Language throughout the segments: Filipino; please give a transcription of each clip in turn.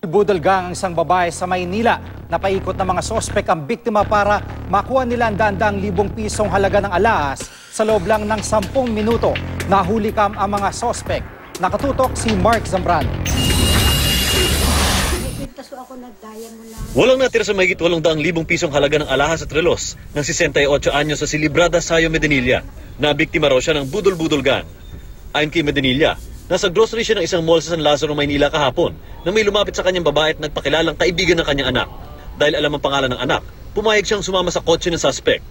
Budol gang ang isang babae sa Maynila. Napaikot ng mga sospek ang biktima para makuha nila ang daang libong pisong halaga ng alahas sa loob lang ng 10 minuto. Nahuli kam ang mga sospek. Nakatutok si Mark Zambrano. Walang natira sa mahigit 800,000 pisong halaga ng alahas at relos ng 68 anyos sa Silibrada, Sayo, Medinilla. Nabiktima raw siya ng budol-budol gang. Ayon kay Medinilla, nasa grocery siya ng isang mall sa San Lazaro, Maynila kahapon nang may lumapit sa kanyang babae at nagpakilalang kaibigan ng kanyang anak. Dahil alam ang pangalan ng anak, pumayag siyang sumama sa kotse ng suspect.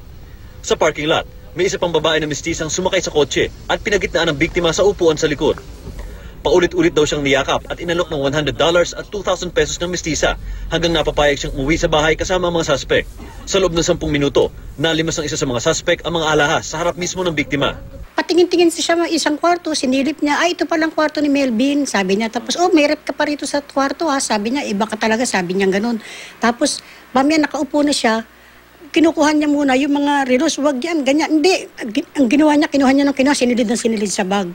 Sa parking lot, may isa pang babae na mestisang sumakay sa kotse at pinagitnaan ng biktima sa upuan sa likod. Paulit-ulit daw siyang niyakap at inalok ng $100 at 2,000 pesos ng mestisa hanggang napapayag siyang umuwi sa bahay kasama ang mga suspect. Sa loob ng 10 minuto, nalimas ng isa sa mga suspect ang mga alahas sa harap mismo ng biktima. Patingin-tingin siya isang kwarto, sinilip niya, ito palang kwarto ni Melvin, sabi niya. Tapos, may rep ka pa rito sa kwarto ha, sabi niya, iba ka talaga, sabi niya ganun. Tapos, mamaya nakaupo na siya, kinukuha niya muna yung mga relos, wag yan, ganyan. Hindi, ang ginawa niya, kinuha niya ng sinilid sa bag.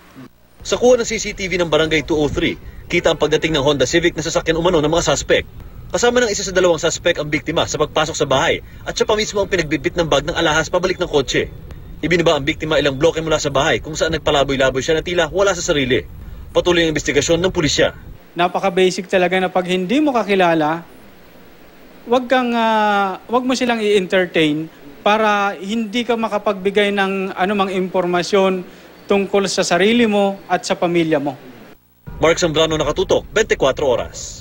Sa kuha ng CCTV ng Barangay 203, kita ang pagdating ng Honda Civic na sasakyan umano ng mga suspect. Kasama ng isa sa dalawang suspect ang biktima sa pagpasok sa bahay at siya pa mismo ang pinagbitbit ng bag ng alahas pabalik ng kotse. Ibinaba ang biktima ilang bloke mula sa bahay kung saan nagpalaboy-laboy siya na tila wala sa sarili. Patuloy ang investigasyon ng pulisya. Napaka-basic talaga na pag hindi mo kakilala, wag mo silang i-entertain para hindi ka makapagbigay ng anumang impormasyon tungkol sa sarili mo at sa pamilya mo. Mark Zambrano, nakatutok, 24 oras.